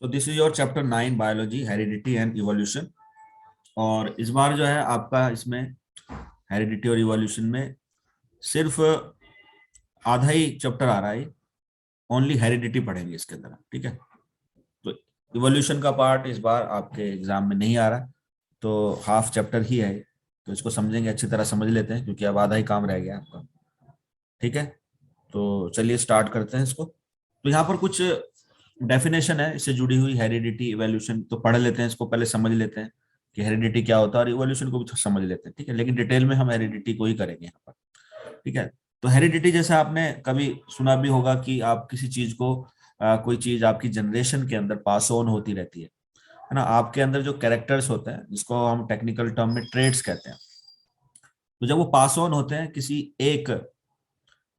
तो this is your chapter 9 biology, heredity and evolution. और इस बार जो है आपका इसमें हेरिडिटी और इवोल्यूशन में सिर्फ आधा ही चैप्टर आ रहा है। ओनली हेरिडिटी पढ़ेंगे इसके अंदर, ठीक है। तो इवोल्यूशन का पार्ट इस बार आपके एग्जाम में नहीं आ रहा, तो हाफ चैप्टर ही है। तो इसको समझेंगे, अच्छी तरह समझ लेते हैं, क्योंकि अब आधा ही काम रह गया आपका। ठीक है, तो चलिए स्टार्ट करते हैं इसको। तो यहाँ पर कुछ डेफिनेशन है इससे जुड़ी हुई, हेरिडिटी इवोल्यूशन। तो पढ़ लेते हैं इसको, पहले समझ लेते हैं कि हेरिडिटी क्या होता है, और इवोल्यूशन को भी समझ लेते हैं, ठीक है। लेकिन डिटेल में हम हेरिडिटी को ही करेंगे यहाँ पर, ठीक है। तो हेरिडिटी, जैसे आपने कभी सुना भी होगा कि आप किसी चीज को कोई चीज आपकी जनरेशन के अंदर पास ऑन होती रहती है ना। आपके अंदर जो कैरेक्टर्स होते हैं, जिसको हम टेक्निकल टर्म में ट्रेड्स कहते हैं, तो जब वो पास ऑन होते हैं किसी एक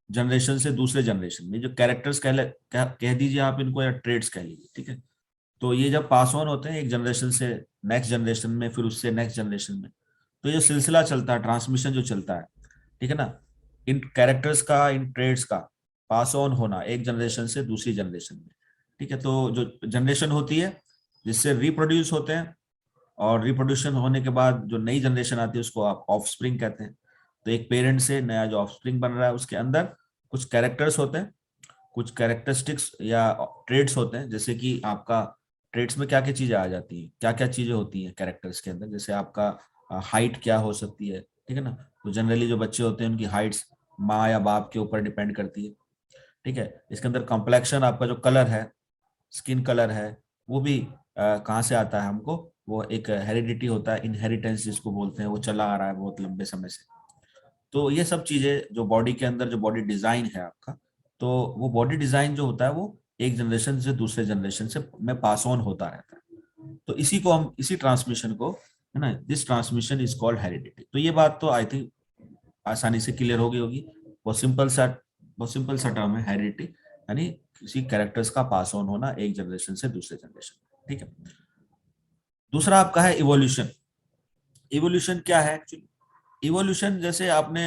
जनरेशन से दूसरे जनरेशन में, जो कैरेक्टर्स कह दीजिए आप इनको, या ट्रेड्स कह लीजिए, ठीक है। तो ये जब पास ऑन होते हैं एक जनरेशन से नेक्स्ट जनरेशन में, फिर उससे नेक्स्ट जनरेशन में, तो ये सिलसिला चलता है, ट्रांसमिशन जो चलता है, ठीक है ना। इन कैरेक्टर्स का, इन ट्रेड्स का पास ऑन होना एक जनरेशन से दूसरी जनरेशन में, ठीक है। तो जो जनरेशन होती है जिससे रिप्रोड्यूस होते हैं, और रिप्रोड्यूशन होने के बाद जो नई जनरेशन आती है उसको आप ऑफस्प्रिंग कहते हैं। तो एक पेरेंट से नया जो ऑफस्प्रिंग बन रहा है उसके अंदर कुछ कैरेक्टर्स होते हैं, कुछ कैरेक्टरिस्टिक्स या ट्रेड्स होते हैं। जैसे कि आपका ट्रेड्स में क्या क्या चीजें आ जाती हैं, क्या क्या चीजें होती हैं कैरेक्टर्स के अंदर, जैसे आपका हाइट क्या हो सकती है, ठीक है ना। तो जनरली जो बच्चे होते हैं उनकी हाइट्स माँ या बाप के ऊपर डिपेंड करती है, ठीक है। इसके अंदर कॉम्प्लेक्शन, आपका जो कलर है, स्किन कलर है, वो भी कहाँ से आता है हमको, वो एक हेरिडिटी होता है, इनहेरिटेंस जिसको बोलते हैं, वो चला आ रहा है बहुत लंबे समय से। तो ये सब चीजें जो बॉडी के अंदर, जो बॉडी डिजाइन है आपका, तो वो बॉडी डिजाइन जो होता है वो एक जनरेशन से दूसरे जनरेशन से में पास ऑन होता रहता है। तो इसी को हम, इसी ट्रांसमिशन को, है ना, this transmission is called heredity. तो ये बात तो आई थिंक आसानी से क्लियर हो गई होगी। बहुत सिंपल सा टर्म है हेरिडिटी, यानी किसी कैरेक्टर्स का पास ऑन होना एक जनरेशन से दूसरे जनरेशन, ठीक है। दूसरा आपका है इवोल्यूशन। इवोल्यूशन क्या है एक्चुअली? इवोल्यूशन, जैसे आपने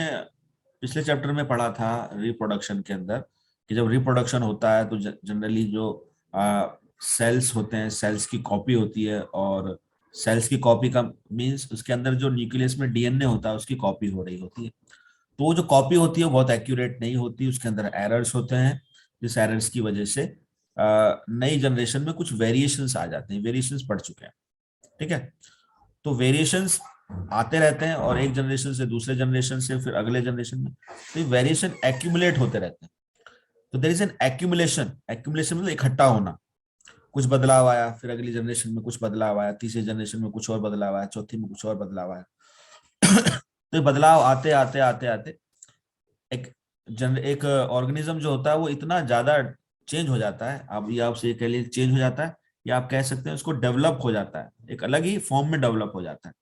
पिछले चैप्टर में पढ़ा था रिप्रोडक्शन के अंदर, कि जब रिप्रोडक्शन होता है तो जनरली जो सेल्स होते हैं, सेल्स की कॉपी होती है, और सेल्स की कॉपी का मीन्स उसके अंदर जो न्यूक्लियस में डीएनए होता है उसकी कॉपी हो रही होती है। तो वो जो कॉपी होती है वो बहुत एक्यूरेट नहीं होती, उसके अंदर एरर्स होते हैं, जिस एरर्स की वजह से नई जनरेशन में कुछ वेरिएशंस आ जाते हैं। वेरिएशंस पढ़ चुके हैं, ठीक है। तो वेरिएशंस आते रहते हैं, और एक जनरेशन से दूसरे जनरेशन से फिर अगले जनरेशन में, तो ये वेरिएशन एक्यूमुलेट होते रहते हैं। तो there is an accumulation. Accumulation मतलब इकट्ठा होना, कुछ बदलाव आया, फिर अगली जनरेशन में कुछ बदलाव आया, तीसरी जनरेशन में कुछ और बदलाव आया, चौथी में कुछ और बदलाव आया। तो ये बदलाव आते आते आते आते एक ऑर्गेनिज्म जो होता है वो इतना ज्यादा चेंज हो जाता है, अब ये आपसे कह लीजिए चेंज हो जाता है, या आप कह सकते हैं उसको डेवलप हो जाता है, एक अलग ही फॉर्म में डेवलप हो जाता है।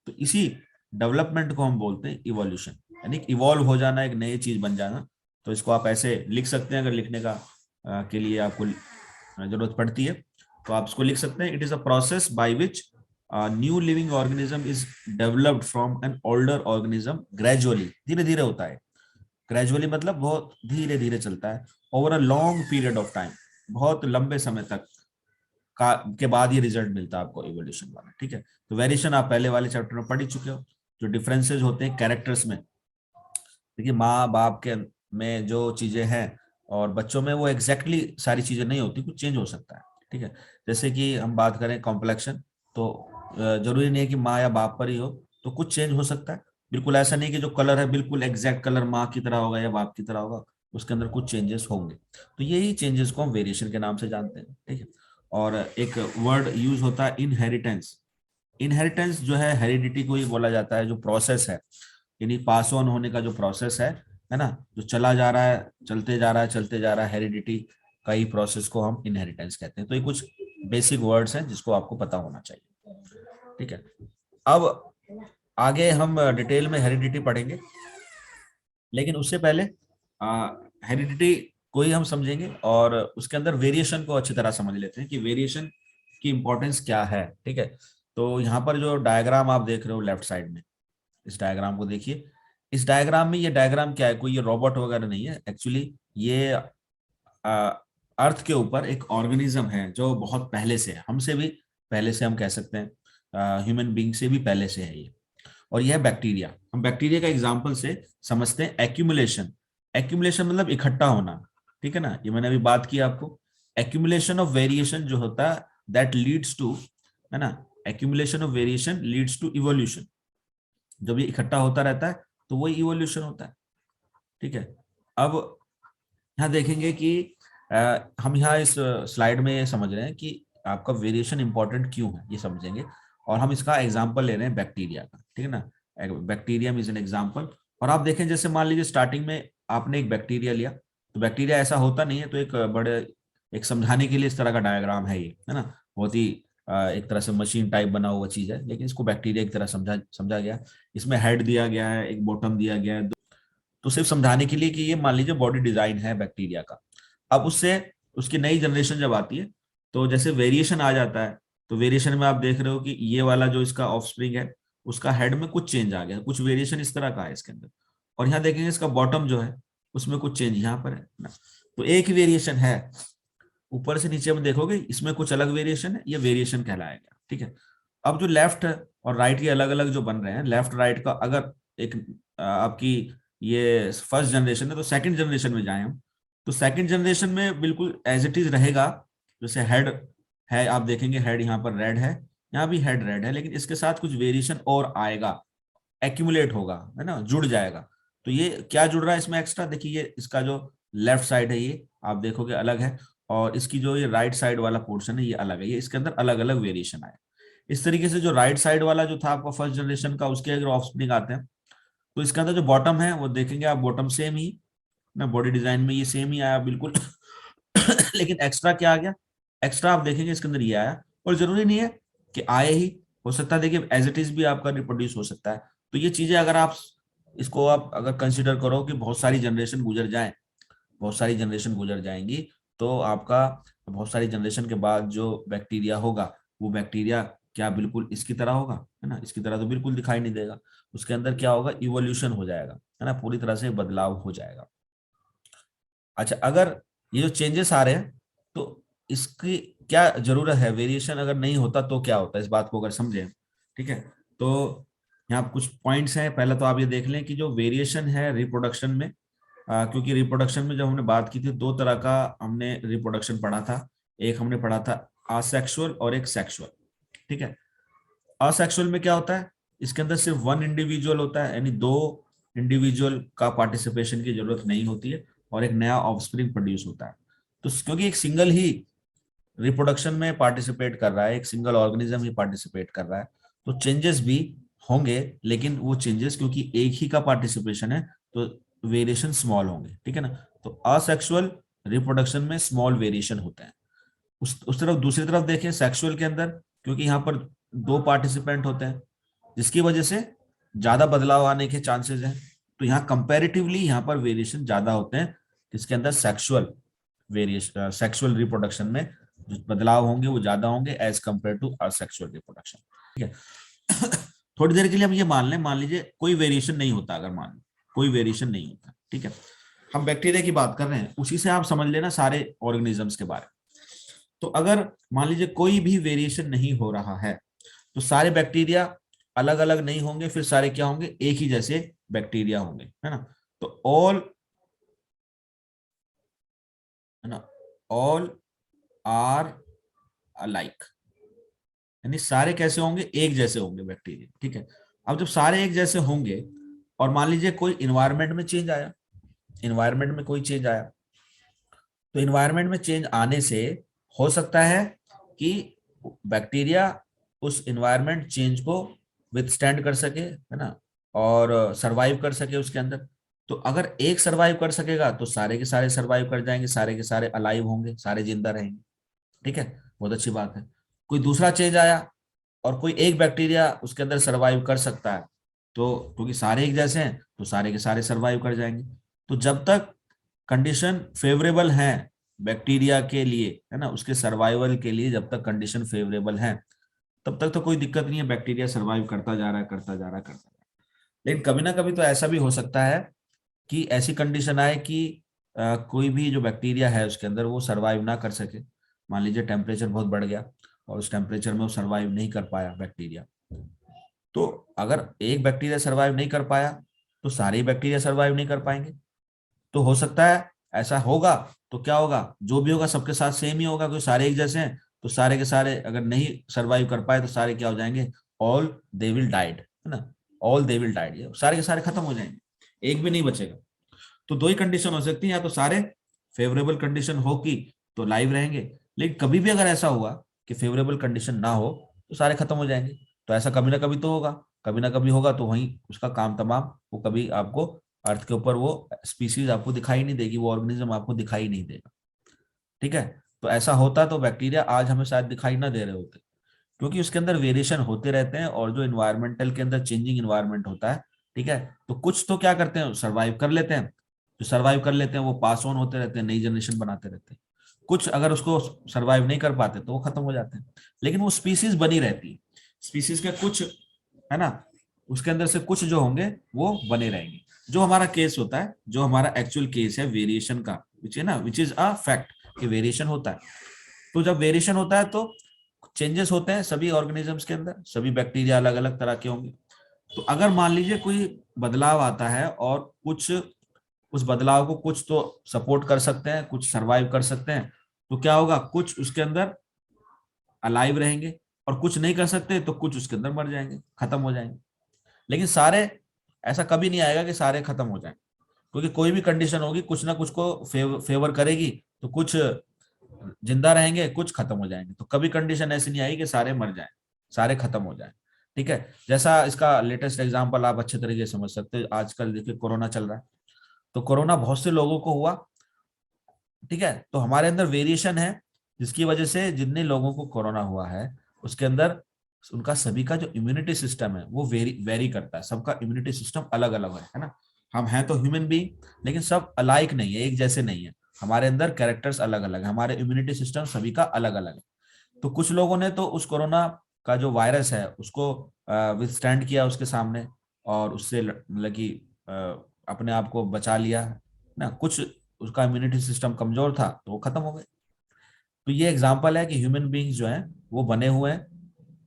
तो इसी डेवलपमेंट को हम बोलते हैं इवोल्यूशन, यानी इवॉल्व हो जाना, एक नई चीज बन जाना। तो इसको आप ऐसे लिख सकते हैं, अगर लिखने का के लिए आपको जरूरत पड़ती है तो आप इसको लिख सकते हैं। It is a process by which new living organism is developed from an older organism gradually. धीरे धीरे होता है, ग्रेजुअली मतलब बहुत धीरे धीरे चलता है, over a long period of time, बहुत लंबे समय तक के बाद ये रिजल्ट मिलता है आपको इवोल्यूशन वाला, ठीक है। तो वेरिएशन आप पहले वाले चैप्टर में पढ़ ही चुके हो। जो डिफरेंसेस होते हैं कैरेक्टर्स में, देखिए माँ बाप के में जो चीजें हैं और बच्चों में, वो एग्जैक्टली सारी चीजें नहीं होती, कुछ चेंज हो सकता है, ठीक है। जैसे कि हम बात करें कॉम्प्लेक्शन, तो जरूरी नहीं है कि माँ या बाप पर ही हो, तो कुछ चेंज हो सकता है। बिल्कुल ऐसा नहीं कि जो कलर है बिल्कुल एग्जैक्ट कलर माँ की तरह होगा या बाप की तरह होगा, उसके अंदर कुछ चेंजेस होंगे। तो यही चेंजेस को हम वेरिएशन के नाम से जानते हैं, ठीक है। और एक वर्ड यूज होता है इनहेरिटेंस। इनहेरिटेंस जो है हेरिडिटी को ही बोला जाता है, जो प्रोसेस है, यानी पास ऑन होने का जो प्रोसेस है ना, जो चला जा रहा है, चलते जा रहा है, चलते जा रहा है, हेरिडिटी का ही प्रोसेस को हम इनहेरिटेंस कहते हैं। तो ये कुछ बेसिक वर्ड्स हैं जिसको आपको पता होना चाहिए, ठीक है। अब आगे हम डिटेल में हेरिडिटी पढ़ेंगे, लेकिन उससे पहले हेरिडिटी को ही हम समझेंगे, और उसके अंदर वेरिएशन को अच्छी तरह समझ लेते हैं कि वेरिएशन की इंपॉर्टेंस क्या है, ठीक है। तो यहाँ पर जो डायग्राम आप देख रहे हो लेफ्ट साइड में, इस डायग्राम को देखिए। इस डायग्राम में, ये डायग्राम क्या है, कोई ये रोबोट वगैरह नहीं है एक्चुअली। ये अर्थ के ऊपर एक ऑर्गेनिज्म है जो बहुत पहले से है, हमसे भी पहले से, हम कह सकते हैं ह्यूमन बीइंग से भी पहले से है ये, और यह है बैक्टीरिया। हम बैक्टीरिया का एग्जांपल से समझते हैं एक्यूमुलेशन। एक्यूमुलेशन मतलब इकट्ठा होना, ठीक है ना, ये मैंने अभी बात की आपको। एक्यूमुलेशन ऑफ वेरिएशन जो होता है दैट लीड्स टू, है ना, accumulation of variation leads to evolution. जब ये इकट्ठा होता रहता है तो वही इवोल्यूशन होता है, ठीक है। अब यहाँ देखेंगे कि हम यहाँ इस स्लाइड में ये समझ रहे हैं कि आपका वेरिएशन इंपॉर्टेंट क्यों है, ये समझेंगे। और हम इसका एग्जांपल ले रहे हैं बैक्टीरिया का, ठीक है ना। Bacterium is an example. और आप देखें, जैसे मान लीजिए स्टार्टिंग में आपने एक बैक्टीरिया लिया, तो बैक्टीरिया ऐसा होता नहीं है, तो एक बड़े, एक समझाने के लिए इस तरह का डायग्राम है ये, है ना। बहुत ही एक तरह से मशीन टाइप बना हुआ चीज है, लेकिन इसको बैक्टीरिया की तरह समझा समझा गया। इसमें हेड दिया गया है, एक बॉटम दिया गया है, तो सिर्फ समझाने के लिए कि ये मान लीजिए बॉडी डिजाइन है बैक्टीरिया का। अब उससे उसकी नई जनरेशन जब आती है, तो जैसे वेरिएशन आ जाता है, तो वेरिएशन में आप देख रहे हो कि ये वाला जो इसका ऑफस्प्रिंग है, उसका हेड में कुछ चेंज आ गया, कुछ वेरिएशन इस तरह का है इसके अंदर। और यहाँ देखेंगे इसका बॉटम जो है, उसमें कुछ चेंज यहाँ पर है ना। तो एक ही वेरिएशन है, ऊपर से नीचे में देखोगे इसमें कुछ अलग वेरिएशन है, ये वेरिएशन कहलाएगा, ठीक है। अब जो लेफ्ट और राइट के अलग अलग जो बन रहे हैं, लेफ्ट राइट का अगर एक आपकी ये फर्स्ट जनरेशन है, तो सेकंड जनरेशन में जाए हम, तो सेकंड जनरेशन में बिल्कुल एज इट इज रहेगा। जैसे हेड है, आप देखेंगे हेड यहाँ पर रेड है, यहाँ भी हेड रेड है, लेकिन इसके साथ कुछ वेरिएशन और आएगा, एक्यूमुलेट होगा, है ना, जुड़ जाएगा। तो ये क्या जुड़ रहा है इसमें एक्स्ट्रा, देखिए ये इसका जो लेफ्ट साइड है ये आप देखोगे अलग है, और इसकी जो ये राइट साइड वाला पोर्शन है ये अलग है, ये इसके अंदर अलग अलग वेरिएशन आए। इस तरीके से जो राइट साइड वाला जो था आपका फर्स्ट जनरेशन का, उसके अगर ऑफस्प्रिंग आते हैं, तो इसके अंदर जो बॉटम है वो देखेंगे आप, बॉटम सेम ही ना, बॉडी डिजाइन में ये सेम ही आया बिल्कुल। लेकिन एक्स्ट्रा क्या आ गया, एक्स्ट्रा आप देखेंगे इसके अंदर ये आया। और जरूरी नहीं है कि आए ही, हो सकता है देखिए एज इट इज भी आपका रिप्रोड्यूस हो सकता है। तो ये चीजें अगर आप इसको आप अगर कंसिडर करो कि बहुत सारी जनरेशन गुजर जाए, बहुत सारी जनरेशन गुजर जाएंगी, तो आपका बहुत सारी जनरेशन के बाद जो बैक्टीरिया होगा, वो बैक्टीरिया क्या बिल्कुल इसकी तरह होगा, है ना, इसकी तरह तो बिल्कुल दिखाई नहीं देगा। उसके अंदर क्या होगा, इवोल्यूशन हो जाएगा, है ना, पूरी तरह से बदलाव हो जाएगा। अच्छा, अगर ये जो चेंजेस आ रहे हैं, तो इसकी क्या जरूरत है, वेरिएशन अगर नहीं होता तो क्या होता है, इस बात को अगर समझें, ठीक है। तो यहाँ कुछ पॉइंट्स हैं। पहले तो आप ये देख लें कि जो वेरिएशन है रिप्रोडक्शन में, क्योंकि रिप्रोडक्शन में जब हमने बात की थी, दो तरह का हमने रिप्रोडक्शन पढ़ा था। एक हमने पढ़ा था असेक्सुअल और एक सेक्सुअल, ठीक है। असेक्सुअल में क्या होता है, इसके अंदर सिर्फ वन इंडिविजुअल होता है, यानी दो इंडिविजुअल का पार्टिसिपेशन की जरूरत नहीं होती है, और एक नया ऑफस्प्रिंग प्रोड्यूस होता है। तो क्योंकि एक सिंगल ही रिप्रोडक्शन में पार्टिसिपेट कर रहा है, एक सिंगल ऑर्गेनिज्म ही पार्टिसिपेट कर रहा है, तो चेंजेस भी होंगे, लेकिन वो चेंजेस क्योंकि एक ही का पार्टिसिपेशन है, तो वेरिएशन स्मॉल होंगे, ठीक है ना। तो असेक्सुअल रिप्रोडक्शन में स्मॉल वेरिएशन होता है। उस तरफ, दूसरी तरफ देखें सेक्सुअल के अंदर, क्योंकि यहाँ पर दो पार्टिसिपेंट होते हैं, जिसकी वजह से ज्यादा बदलाव आने के चांसेस हैं। तो यहाँ कंपैरेटिवली यहाँ पर वेरिएशन ज्यादा होते हैं, इसके अंदर सेक्सुअल वेरिएशन, सेक्सुअल रिप्रोडक्शन में जो बदलाव होंगे वो ज्यादा होंगे as compared to asexual reproduction, ठीक है। थोड़ी देर के लिए हम ये मान लें, मान लीजिए कोई वेरिएशन नहीं होता, अगर मान कोई वेरिएशन नहीं होता, ठीक है, हम बैक्टीरिया की बात कर रहे हैं, उसी से आप समझ लेना सारे ऑर्गेनिजम्स के बारे में। तो अगर मान लीजिए कोई भी वेरिएशन नहीं हो रहा है, तो सारे बैक्टीरिया अलग अलग नहीं होंगे, फिर सारे क्या होंगे, एक ही जैसे बैक्टीरिया होंगे, है ना। तो ऑल, है ना, ऑल आर अलाइक, यानी सारे कैसे होंगे, एक जैसे होंगे बैक्टीरिया, ठीक है। अब जब सारे एक जैसे होंगे, और मान लीजिए कोई इन्वायरमेंट में चेंज आया, इन्वायरमेंट में कोई चेंज आया, तो इन्वायरमेंट में चेंज आने से हो सकता है कि बैक्टीरिया उस इन्वायरमेंट चेंज को विथस्टैंड कर सके, है ना, और सरवाइव कर सके उसके अंदर। तो अगर एक सरवाइव कर सकेगा, तो सारे के सारे सरवाइव कर जाएंगे, सारे के सारे अलाइव होंगे, सारे जिंदा रहेंगे, ठीक है, बहुत अच्छी बात है। कोई दूसरा चेंज आया और कोई एक बैक्टीरिया उसके अंदर सरवाइव कर सकता है, तो क्योंकि सारे एक जैसे हैं, तो सारे के सारे सरवाइव कर जाएंगे। तो जब तक कंडीशन फेवरेबल है बैक्टीरिया के लिए, है ना, उसके सर्वाइवल के लिए, जब तक कंडीशन फेवरेबल है, तब तक तो कोई दिक्कत नहीं है, बैक्टीरिया सरवाइव करता जा रहा है, करता जा रहा है, करता जा रहा है। लेकिन कभी ना कभी तो ऐसा भी हो सकता है कि ऐसी कंडीशन आए कि कोई भी जो बैक्टीरिया है उसके अंदर वो सरवाइव ना कर सके। मान लीजिए टेम्परेचर बहुत बढ़ गया और उस टेम्परेचर में वो सरवाइव नहीं कर पाया बैक्टीरिया, तो अगर एक बैक्टीरिया सरवाइव नहीं कर पाया तो सारे बैक्टीरिया सरवाइव नहीं कर पाएंगे। तो हो सकता है ऐसा होगा, तो क्या होगा, जो भी होगा सबके साथ सेम ही होगा, क्योंकि सारे एक जैसे हैं। तो सारे के सारे अगर नहीं सरवाइव कर पाए तो सारे क्या हो जाएंगे, ऑल दे विल डाइड, है ना, ऑल दे विल डाइड, सारे के सारे खत्म हो जाएंगे, एक भी नहीं बचेगा। तो दो ही कंडीशन हो सकती है, या तो सारे फेवरेबल कंडीशन हो कि तो लाइव रहेंगे, लेकिन कभी भी अगर ऐसा हुआ कि फेवरेबल कंडीशन ना हो तो सारे खत्म हो जाएंगे। तो ऐसा कभी ना कभी तो होगा, कभी ना कभी होगा, तो वहीं उसका काम तमाम, वो कभी आपको अर्थ के ऊपर वो स्पीसीज आपको दिखाई नहीं देगी, वो ऑर्गेनिज्म आपको दिखाई नहीं देगा। ठीक है, तो ऐसा होता तो बैक्टीरिया आज हमें शायद दिखाई ना दे रहे होते, क्योंकि उसके अंदर वेरिएशन होते रहते हैं, और जो इन्वायरमेंटल के अंदर चेंजिंग इन्वायरमेंट होता है, ठीक है, तो कुछ तो क्या करते हैं, सर्वाइव कर लेते हैं। जो सर्वाइव कर लेते हैं वो पास ऑन होते रहते हैं, नई जनरेशन बनाते रहते हैं। कुछ अगर उसको सर्वाइव नहीं कर पाते तो वो खत्म हो जाते हैं, लेकिन वो स्पीसीज बनी रहती है। स्पीसीज के कुछ, है ना, उसके अंदर से कुछ जो होंगे वो बने रहेंगे। जो हमारा केस होता है, जो हमारा एक्चुअल केस है वेरिएशन का, विच है ना, विच इज अ फैक्ट कि वेरिएशन होता है। तो जब वेरिएशन होता है तो चेंजेस होते हैं सभी ऑर्गेनिजम्स के अंदर, सभी बैक्टीरिया अलग अलग तरह के होंगे। तो अगर मान लीजिए कोई बदलाव आता है और कुछ उस बदलाव को कुछ तो सपोर्ट कर सकते हैं, कुछ सरवाइव कर सकते हैं, तो क्या होगा, कुछ उसके अंदर अलाइव रहेंगे, और कुछ नहीं कर सकते तो कुछ उसके अंदर मर जाएंगे, खत्म हो जाएंगे। लेकिन सारे, ऐसा कभी नहीं आएगा कि सारे खत्म हो जाएं, क्योंकि कोई भी कंडीशन होगी कुछ ना कुछ को फेवर करेगी, तो कुछ जिंदा रहेंगे, कुछ खत्म हो जाएंगे। तो कभी कंडीशन ऐसी नहीं आई कि सारे मर जाएं, सारे खत्म हो जाएं। ठीक है, जैसा इसका लेटेस्ट एग्जांपल आप अच्छे तरीके से समझ सकते हो, आजकल देखिए कोरोना चल रहा है। तो कोरोना बहुत से लोगों को हुआ, ठीक है, तो हमारे अंदर वेरिएशन है, जिसकी वजह से जितने लोगों को कोरोना हुआ है उसके अंदर उनका सभी का जो इम्यूनिटी सिस्टम है वो वेरी करता है। सबका इम्यूनिटी सिस्टम अलग अलग है ना। हम हैं तो ह्यूमन बीइंग, लेकिन सब अलाइक नहीं है, एक जैसे नहीं है। हमारे अंदर कैरेक्टर्स अलग अलग है, हमारे इम्यूनिटी सिस्टम सभी का अलग अलग है। तो कुछ लोगों ने तो उस कोरोना का जो वायरस है उसको विथस्टैंड किया उसके सामने, और उससे मतलब कि अपने आप को बचा लिया ना। कुछ उसका इम्यूनिटी सिस्टम कमजोर था तो वो खत्म हो गए। तो ये एग्जांपल है कि ह्यूमन बीइंग्स जो हैं वो बने हुए हैं,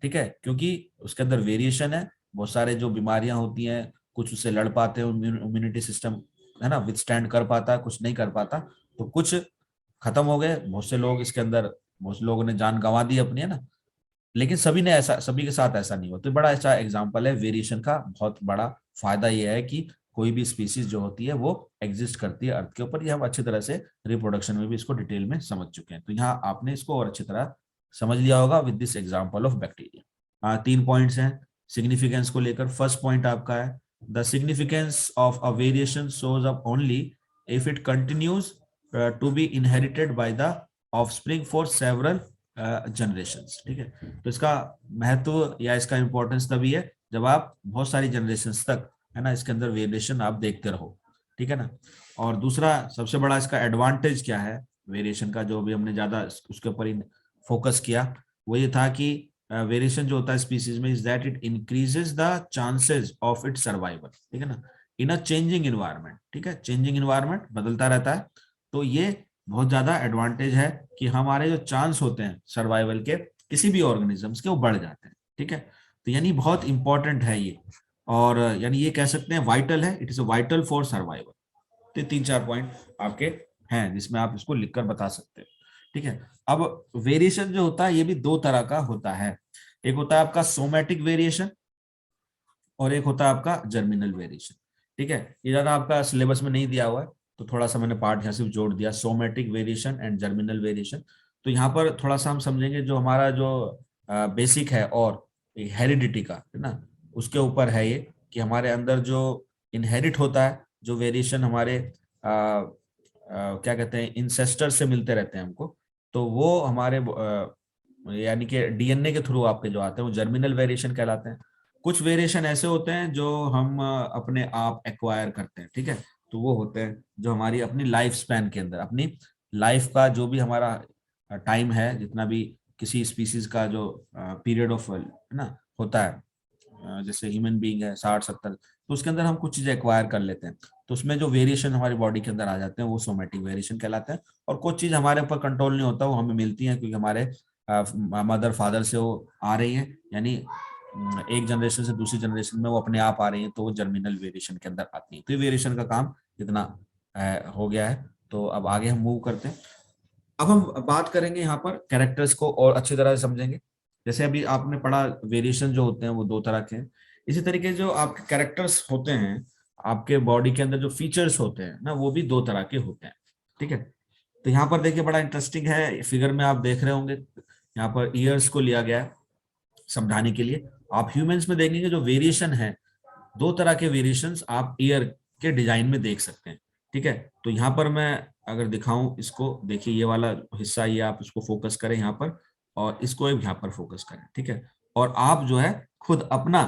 ठीक है, क्योंकि उसके अंदर वेरिएशन है। बहुत सारे जो बीमारियां होती हैं, कुछ उससे लड़ पाते हैं, इम्यूनिटी सिस्टम, है ना, विथस्टैंड कर पाता है, कुछ नहीं कर पाता। तो कुछ खत्म हो गए, बहुत से लोग इसके अंदर, बहुत से लोगों ने जान गंवा दी अपनी, है ना। लेकिन सभी ने ऐसा, सभी के साथ ऐसा नहीं हुआ। तो बड़ा अच्छा एग्जाम्पल है वेरिएशन का। बहुत बड़ा फायदा यह है कि कोई भी स्पीसीज जो होती है वो एग्जिस्ट करती है अर्थ के ऊपर। ये हम अच्छी तरह से रिप्रोडक्शन में भी इसको डिटेल में समझ चुके हैं। तो यहाँ आपने इसको और अच्छी तरह समझ लिया होगा with this example of bacteria. 3 points हैं सिग्निफिकेंस को लेकर। फर्स्ट पॉइंट आपका है, the significance of a variation shows up only if it continues to be inherited by the offspring for several generations. ठीक है, तो इसका महत्व या इसका इंपॉर्टेंस तभी है जब आप बहुत सारी जनरेशंस तक, है ना, इसके अंदर वेरिएशन आप देखते रहो। ठीक है ना। और दूसरा सबसे बड़ा इसका एडवांटेज क्या है वेरिएशन का, जो भी हमने ज्यादा उसके ऊपर ही फोकस किया, वो ये था कि वेरिएशन जो होता है स्पीसीज में, is that it increases the chances of it survival. ठीक है ना, इन अ चेंजिंग इन्वायरमेंट। ठीक है, चेंजिंग इन्वायरमेंट बदलता रहता है, तो ये बहुत ज्यादा एडवांटेज है कि हमारे जो चांस होते हैं सर्वाइवल के किसी भी ऑर्गेनिजम्स के, वो बढ़ जाते हैं। ठीक है, तो यानी बहुत इंपॉर्टेंट है ये, और यानी ये कह सकते हैं वाइटल है, it is vital for survival. तो 3-4 पॉइंट आपके हैं जिसमें आप इसको लिखकर बता सकते हो। ठीक है, अब वेरिएशन जो होता है ये भी दो तरह का होता है। एक होता है आपका सोमैटिक वेरिएशन, और एक होता है आपका जर्मिनल वेरिएशन। ठीक है, ये ज्यादा आपका सिलेबस में नहीं दिया हुआ है, तो थोड़ा सा मैंने पार्ट यहाँ सिर्फ जोड़ दिया, somatic variation and germinal variation. तो यहाँ पर थोड़ा सा हम समझेंगे जो हमारा जो बेसिक है और हेरिडिटी का, है ना, उसके ऊपर है ये, कि हमारे अंदर जो इनहेरिट होता है, जो वेरिएशन हमारे क्या कहते हैं इंसेस्टर से मिलते रहते हैं हमको, तो वो हमारे यानी कि डीएनए के थ्रू आपके जो आते हैं वो जर्मिनल वेरिएशन कहलाते हैं। कुछ वेरिएशन ऐसे होते हैं जो हम अपने आप एक्वायर करते हैं। ठीक है, तो वो होते हैं जो हमारी अपनी लाइफ स्पैन के अंदर, अपनी लाइफ का जो भी हमारा टाइम है, जितना भी किसी स्पीसीज का जो पीरियड ऑफ, है ना, होता है, जैसे ह्यूमन बीइंग है 60-70, तो उसके अंदर हम कुछ चीजें एक्वायर कर लेते हैं, तो उसमें जो वेरिएशन हमारी बॉडी के अंदर आ जाते हैं वो सोमेटिक वेरिएशन कहलाते हैं। और कुछ चीज हमारे ऊपर कंट्रोल नहीं होता, वो हमें मिलती है क्योंकि हमारे मदर फादर से वो आ रही है, यानी एक जनरेशन से दूसरी जनरेशन में वो अपने आप आ रही है, तो वो जर्मिनल वेरिएशन के अंदर आती है। तो वेरिएशन का काम इतना हो गया है। तो अब आगे हम मूव करते हैं। अब हम बात करेंगे यहाँ पर कैरेक्टर्स को और अच्छी तरह से समझेंगे। जैसे अभी आपने पढ़ा वेरिएशन जो होते हैं वो दो तरह के हैं, इसी तरीके जो आपके कैरेक्टर्स होते हैं, आपके बॉडी के अंदर जो फीचर्स होते हैं ना, वो भी दो तरह के होते हैं। ठीक है, तो यहाँ पर देखिए बड़ा इंटरेस्टिंग है, फिगर में आप देख रहे होंगे, यहाँ पर ईयर्स को लिया गया है समझाने के लिए। आप ह्यूमंस में देखेंगे जो वेरिएशन है, दो तरह के वेरिएशंस आप ईयर के डिजाइन में देख सकते हैं। ठीक है, तो यहाँ पर मैं अगर दिखाऊं इसको, देखिए ये वाला हिस्सा, ये आप इसको फोकस करें यहाँ पर, और इसको यहाँ पर फोकस करें। ठीक है, और आप जो है खुद अपना